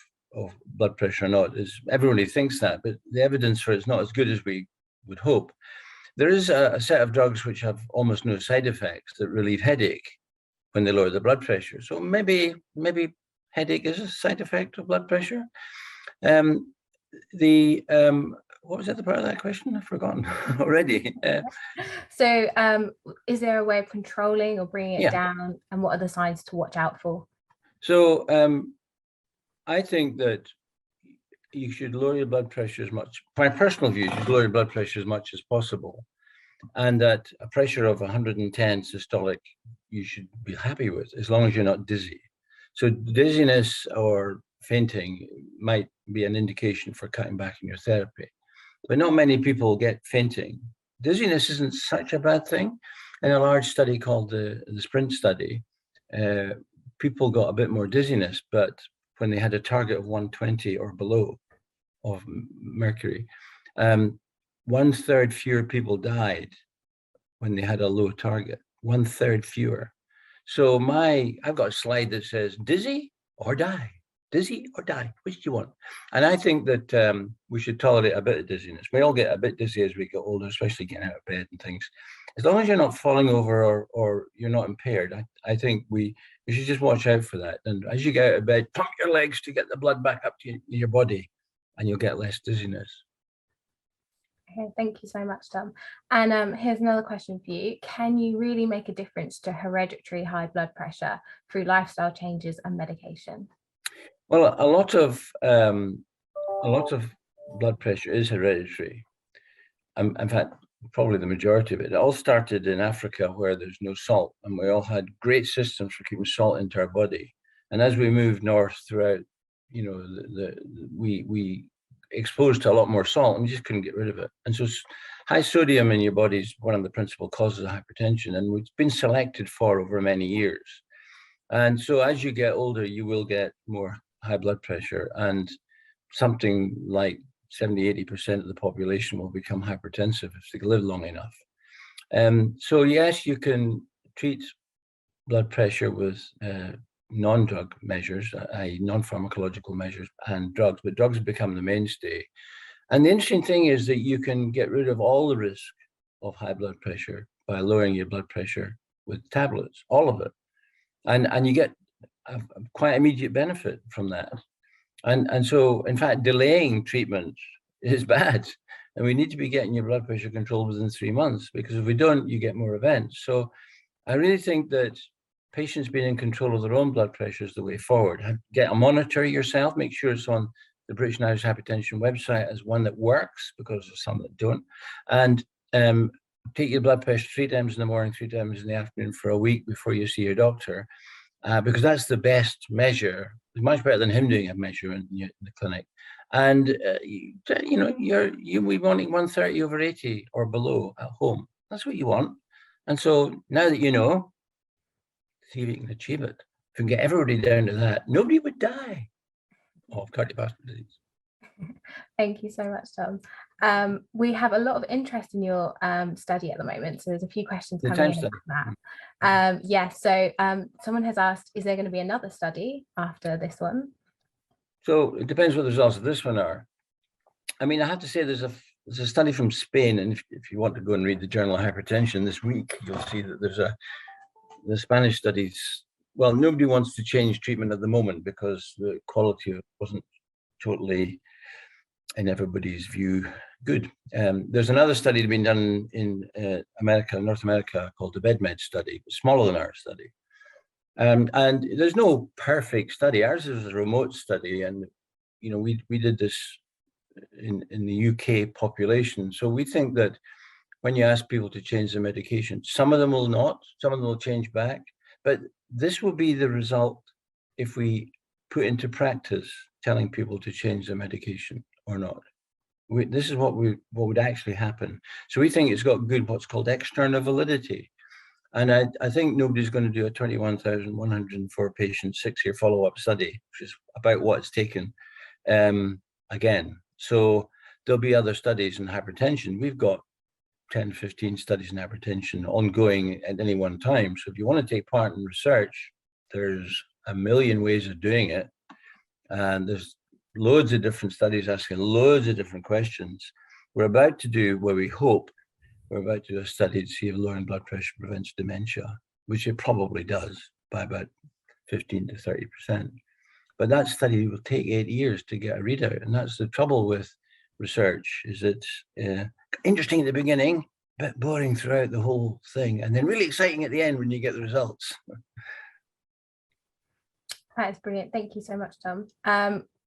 S4: blood pressure or not, everybody thinks that, but the evidence for it's not as good as we would hope. There is a set of drugs which have almost no side effects that relieve headache when they lower the blood pressure. So maybe headache is a side effect of blood pressure. What was the other part of that question? I've forgotten already.
S5: So is there a way of controlling or bringing it down, and what are the signs to watch out for?
S4: So I think that you should lower your blood pressure as much. My personal view, you should lower your blood pressure as much as possible, and that a pressure of 110 systolic you should be happy with, as long as you're not dizzy. So dizziness or fainting might be an indication for cutting back on your therapy, but not many people get fainting. Dizziness isn't such a bad thing. In a large study called the SPRINT study, people got a bit more dizziness, but when they had a target of 120 or below of mercury, 1/3 fewer people died when they had a low target, 1/3 fewer. So I've got a slide that says dizzy or die, dizzy or die, which do you want? And I think that we should tolerate a bit of dizziness. We all get a bit dizzy as we get older, especially getting out of bed and things. As long as you're not falling over or you're not impaired, I think we should just watch out for that. And as you get out of bed, pump your legs to get the blood back up to your body, and you'll get less dizziness.
S5: Okay, thank you so much, Tom. And here's another question for you. Can you really make a difference to hereditary high blood pressure through lifestyle changes and medication?
S4: Well, a lot of blood pressure is hereditary. In fact, probably the majority of it. It all started in Africa where there's no salt, and we all had great systems for keeping salt into our body. And as we moved north throughout, you know, we exposed to a lot more salt, and we just couldn't get rid of it. And so high sodium in your body is one of the principal causes of hypertension, and it's been selected for over many years. And so as you get older, you will get more high blood pressure, and something like 70–80% of the population will become hypertensive if they live long enough. So yes, you can treat blood pressure with non-drug measures, i.e. non-pharmacological measures and drugs, but drugs have become the mainstay. And the interesting thing is that you can get rid of all the risk of high blood pressure by lowering your blood pressure with tablets, all of it. And you get a quite immediate benefit from that. And so, in fact, delaying treatment is bad. And we need to be getting your blood pressure controlled within 3 months, because if we don't, you get more events. So I really think that patients being in control of their own blood pressure is the way forward. Get a monitor yourself, make sure it's on the British and Irish Hypertension website as one that works, because there's some that don't. And take your blood pressure 3 times in the morning, 3 times in the afternoon for a week before you see your doctor, because that's the best measure. It's much better than him doing a measure in the clinic. And you know, you'll be wanting 130/80 or below at home. That's what you want. And so now that you know, see if you can achieve it. If you can get everybody down to that, nobody would die of cardiovascular disease.
S5: Thank you so much, Tom. We have a lot of interest in your study at the moment, so there's a few questions coming in about that. Yes, so someone has asked, is there going to be another study after this one?
S4: So it depends what the results of this one are. I mean, I have to say there's a study from Spain, and if you want to go and read the Journal of Hypertension this week, you'll see that there's the Spanish studies. Well, nobody wants to change treatment at the moment because the quality wasn't totally, in everybody's view, good. There's another study being done in North America, called the BedMed study, smaller than our study. And there's no perfect study. Ours is a remote study, and you know, we did this in the UK population. So we think that when you ask people to change their medication, some of them will not, some of them will change back, but this will be the result if we put into practice telling people to change their medication or not. This is what would actually happen. So we think it's got good, what's called external validity. And I think nobody's going to do a 21,104 patient 6-year follow-up study, which is about what it's taken again. So there'll be other studies in hypertension. We've got 10, 15 studies in hypertension ongoing at any one time. So if you want to take part in research, there's a million ways of doing it. And there's loads of different studies asking loads of different questions. We're about to do a study to see if lowering blood pressure prevents dementia, which it probably does by about 15 to 30%. But that study will take 8 years to get a readout. And that's the trouble with research, is it's interesting at the beginning, but boring throughout the whole thing, and then really exciting at the end when you get the results.
S5: That is brilliant. Thank you so much, Tom.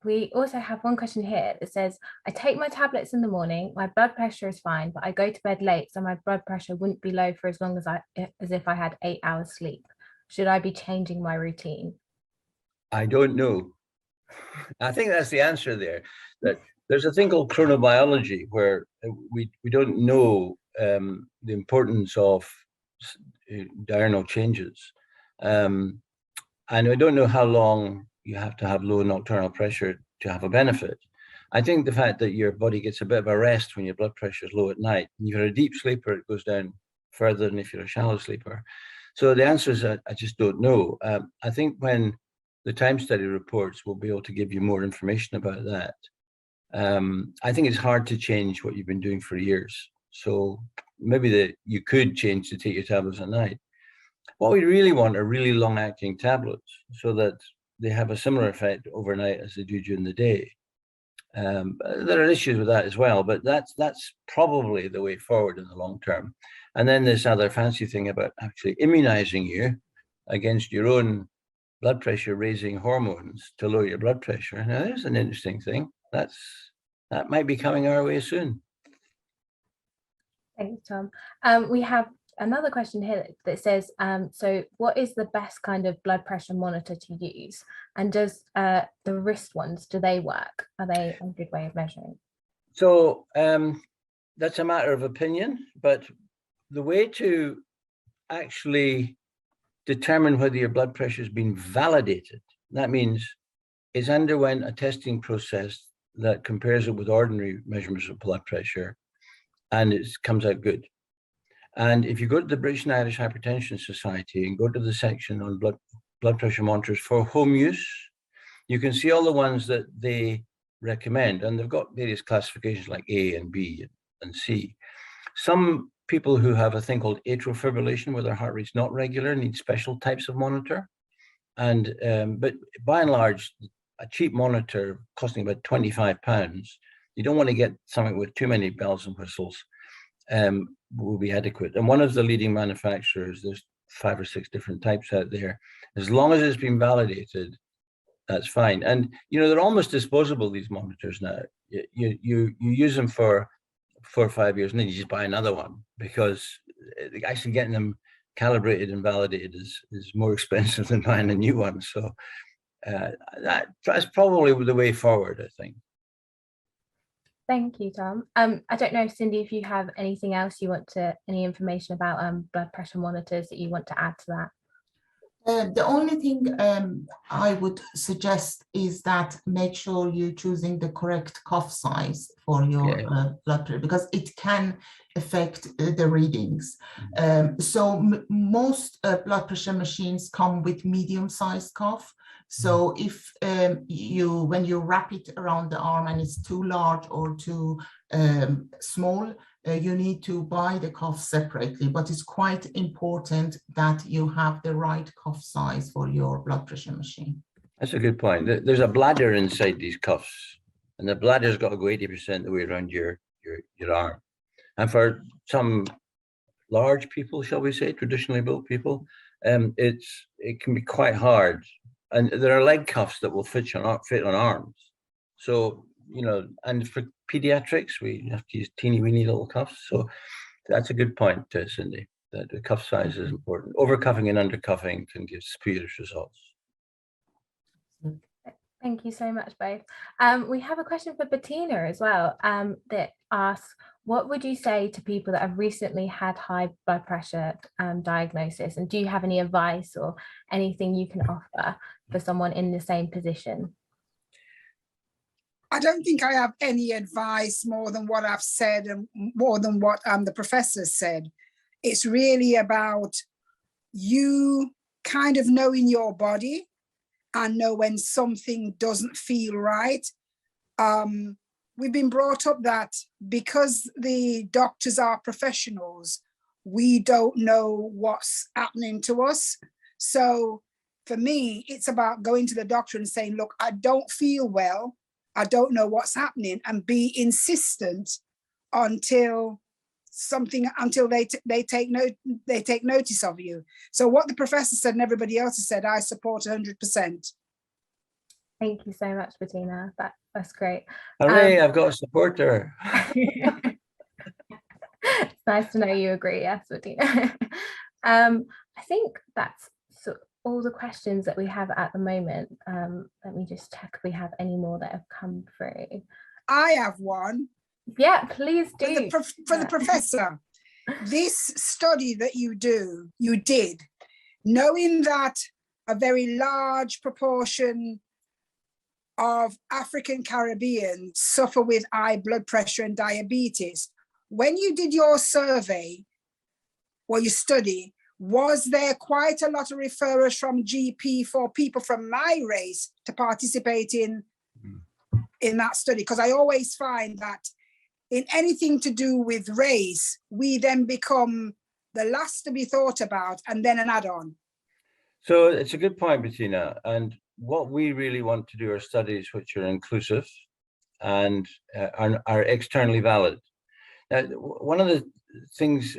S5: We also have one question here that says, I take my tablets in the morning, my blood pressure is fine, but I go to bed late, so my blood pressure wouldn't be low for as long as if I had 8 hours sleep. Should I be changing my routine? I
S4: don't know. I think that's the answer there. That there's a thing called chronobiology where we don't know the importance of diurnal changes. And I don't know how long you have to have low nocturnal pressure to have a benefit. I think the fact that your body gets a bit of a rest when your blood pressure is low at night, and if you're a deep sleeper, it goes down further than if you're a shallow sleeper. So the answer is I just don't know. I think when the time study reports, we'll be able to give you more information about that. I think it's hard to change what you've been doing for years. So maybe you could change to take your tablets at night. What we really want are really long-acting tablets so that they have a similar effect overnight as they do during the day. There are issues with that as well, but that's probably the way forward in the long term. And then this other fancy thing about actually immunizing you against your own blood pressure raising hormones to lower your blood pressure. Now, there's an interesting thing. That might be coming our way soon.
S5: Thanks, Tom. We have another question here that says, so what is the best kind of blood pressure monitor to use? And does the wrist ones, do they work? Are they a good way of measuring?
S4: So that's a matter of opinion, but the way to actually determine whether your blood pressure has been validated, that means it's underwent a testing process that compares it with ordinary measurements of blood pressure, and it comes out good. And if you go to the British and Irish Hypertension Society and go to the section on blood pressure monitors for home use, you can see all the ones that they recommend. And they've got various classifications like A and B and C. Some people who have a thing called atrial fibrillation, where their heart rate's not regular, need special types of monitor. And but by and large, a cheap monitor costing about £25, you don't want to get something with too many bells and whistles, will be adequate. And one of the leading manufacturers, there's 5 or 6 different types out there. As long as it's been validated, that's fine. And you know, they're almost disposable, these monitors now. You use them for 4 or 5 years and then you just buy another one, because actually getting them calibrated and validated is more expensive than buying a new one. So that's probably the way forward, I think.
S5: Thank you, Tom. I don't know, Cindy, if you have anything else you want to, any information about blood pressure monitors that you want to add to that?
S7: The only thing I would suggest is that make sure you're choosing the correct cuff size for your blood pressure, because it can affect the readings. So most blood pressure machines come with medium-sized cuff. So if when you wrap it around the arm and it's too large or too small, you need to buy the cuff separately, but it's quite important that you have the right cuff size for your blood pressure machine.
S4: That's a good point. There's a bladder inside these cuffs, and the bladder's got to go 80% the way around your arm. And for some large people, shall we say, traditionally built people, it can be quite hard. And there are leg cuffs that will fit on arms. So, you know, and for pediatrics, we have to use teeny weeny little cuffs. So that's a good point, Cindy, that the cuff size is important. Overcuffing and undercuffing can give spurious results.
S5: Thank you so much, both. We have a question for Bettina as well, that asks, what would you say to people that have recently had high blood pressure diagnosis? And do you have any advice or anything you can offer for someone in the same position?
S3: I don't think I have any advice more than what I've said and more than what the professor said. It's really about you kind of knowing your body and know when something doesn't feel right. We've been brought up that because the doctors are professionals, we don't know what's happening to us. So for me, it's about going to the doctor and saying, look, I don't feel well. I don't know what's happening, and be insistent until they take notice of you. So what the professor said and everybody else has said, I support 100%.
S5: Thank you so much, Bettina. That's great.
S4: Hooray, I've got a supporter.
S5: It's nice to know you agree. Yes, Bettina. I think that's all the questions that we have at the moment. Let me just check if we have any more that have come through.
S3: I have one.
S5: Yeah, please do.
S3: For the professor, this study that you did, knowing that a very large proportion of African Caribbeans suffer with high blood pressure and diabetes, when you did your survey or your study, was there quite a lot of referrals from GP for people from my race to participate in that study? Because I always find that in anything to do with race, we then become the last to be thought about and then an add-on.
S4: So it's a good point, Bettina. And what we really want to do are studies which are inclusive and are externally valid. Now, one of the things,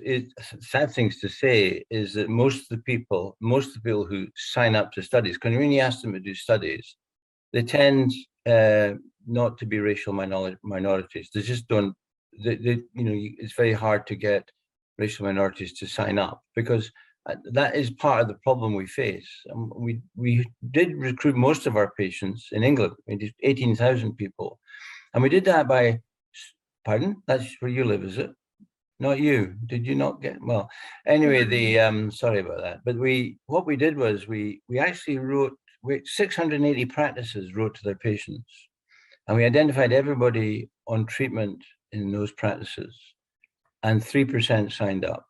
S4: sad things to say, is that most of the people who sign up to studies, when you ask them to do studies, they tend not to be racial minorities. They just don't. It's very hard to get racial minorities to sign up, because that is part of the problem we face. We did recruit most of our patients in England. We did 18,000 people, and we did that by, pardon? That's where you live, is it? Not you. Did you not get, well, anyway, sorry about that. But what we did was we actually wrote, 680 practices wrote to their patients, and we identified everybody on treatment in those practices, and 3% signed up.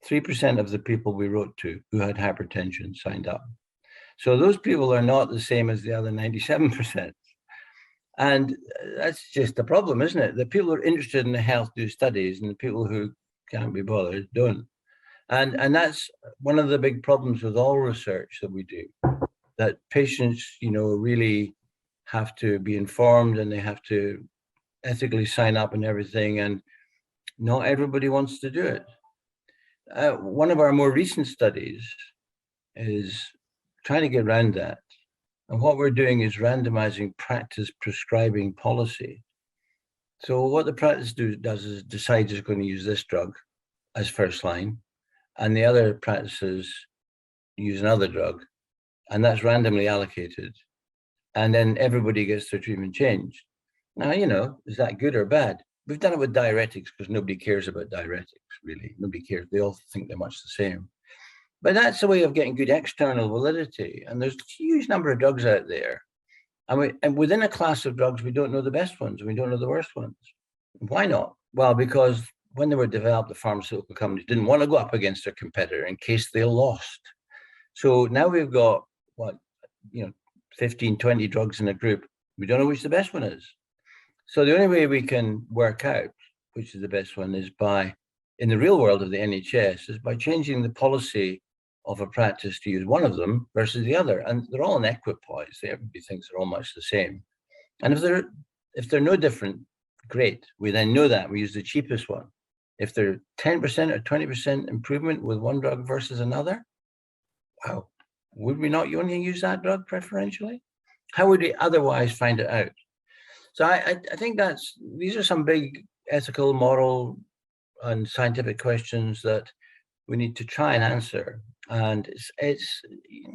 S4: 3% of the people we wrote to who had hypertension signed up. So those people are not the same as the other 97%. And that's just the problem, isn't it? The people who are interested in the health do studies, and the people who can't be bothered don't. And that's one of the big problems with all research that we do, that patients, really have to be informed, and they have to ethically sign up and everything, and not everybody wants to do it. One of our more recent studies is trying to get around that. And what we're doing is randomizing practice prescribing policy. So what the practice does is decides it's going to use this drug as first line, and the other practices use another drug, and that's randomly allocated. And then everybody gets their treatment changed. Now, is that good or bad? We've done it with diuretics because nobody cares about diuretics, really. Nobody cares. They all think they're much the same. But that's a way of getting good external validity. And there's a huge number of drugs out there. And within a class of drugs, we don't know the best ones, and we don't know the worst ones. Why not? Well, because when they were developed, the pharmaceutical companies didn't want to go up against their competitor in case they lost. So now we've got, 15, 20 drugs in a group. We don't know which the best one is. So the only way we can work out which is the best one is by, in the real world of the NHS, is by changing the policy of a practice to use one of them versus the other. And they're all in equipoise. Everybody thinks they're all much the same. And if they're no different, great. We then know that we use the cheapest one. If they're 10% or 20% improvement with one drug versus another, wow, would we not only use that drug preferentially? How would we otherwise find it out? So I think these are some big ethical, moral, and scientific questions that we need to try and answer. And it's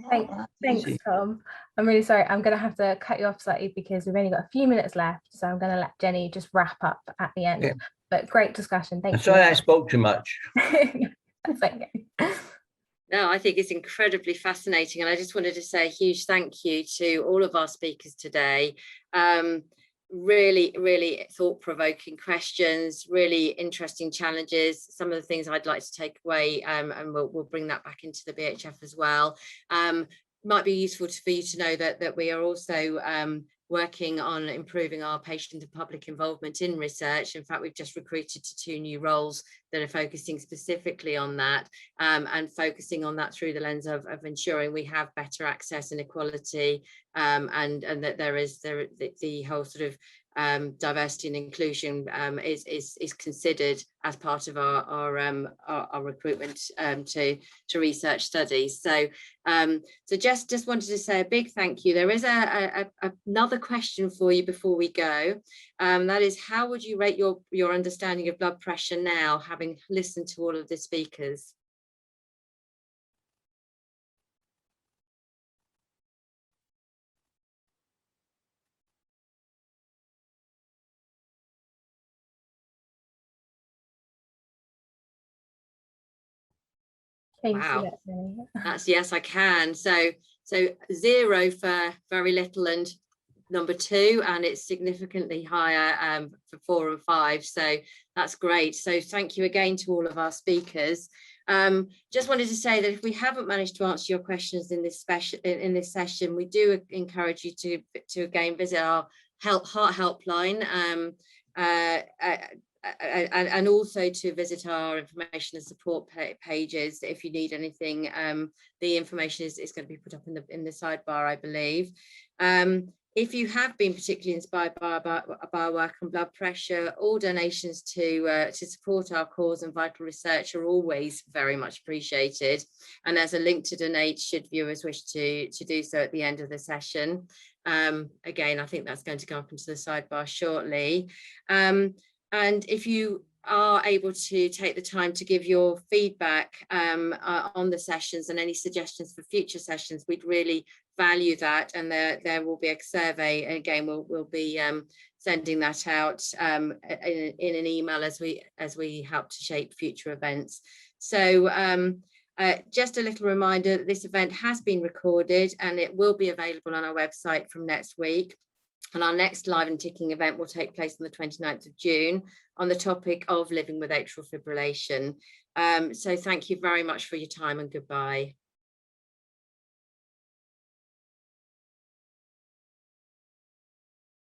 S5: Thanks, Tom. I'm really sorry. I'm going to have to cut you off slightly because we've only got a few minutes left. So I'm going to let Jenny just wrap up at the end. Okay. But great discussion. Thank you.
S4: Sorry, I spoke too much.
S5: That's okay.
S1: No, I think it's incredibly fascinating. And I just wanted to say a huge thank you to all of our speakers today. Really, really thought-provoking questions, really interesting challenges. Some of the things I'd like to take away, and we'll bring that back into the BHF as well. Might be useful for you to know that we are also working on improving our patient and public involvement in research. In fact, we've just recruited to 2 new roles that are focusing specifically on that, and focusing on that through the lens of ensuring we have better access and equality, and that there is the whole sort of diversity and inclusion is considered as part of our recruitment to research studies. So just wanted to say a big thank you. There is another question for you before we go. That is, how would you rate your understanding of blood pressure now, having listened to all of the speakers? Wow, that's yes, I can. So 0 for very little and number 2, and it's significantly higher for 4 and 5. So that's great. So thank you again to all of our speakers. Just wanted to say that if we haven't managed to answer your questions in this session, we do encourage you to again visit our heart helpline. And also to visit our information and support pages if you need anything. The information is going to be put up in the sidebar, I believe. If you have been particularly inspired by our work on blood pressure, all donations to support our cause and vital research are always very much appreciated. And there's a link to donate should viewers wish to do so at the end of the session. Again, I think that's going to go up into the sidebar shortly. And if you are able to take the time to give your feedback on the sessions and any suggestions for future sessions, we'd really value that. And there will be a survey. Again, we'll be sending that out in an email as we help to shape future events. So just a little reminder that this event has been recorded and it will be available on our website from next week. And our next live and ticking event will take place on the 29th of June on the topic of living with atrial fibrillation. So thank you very much for your time and goodbye.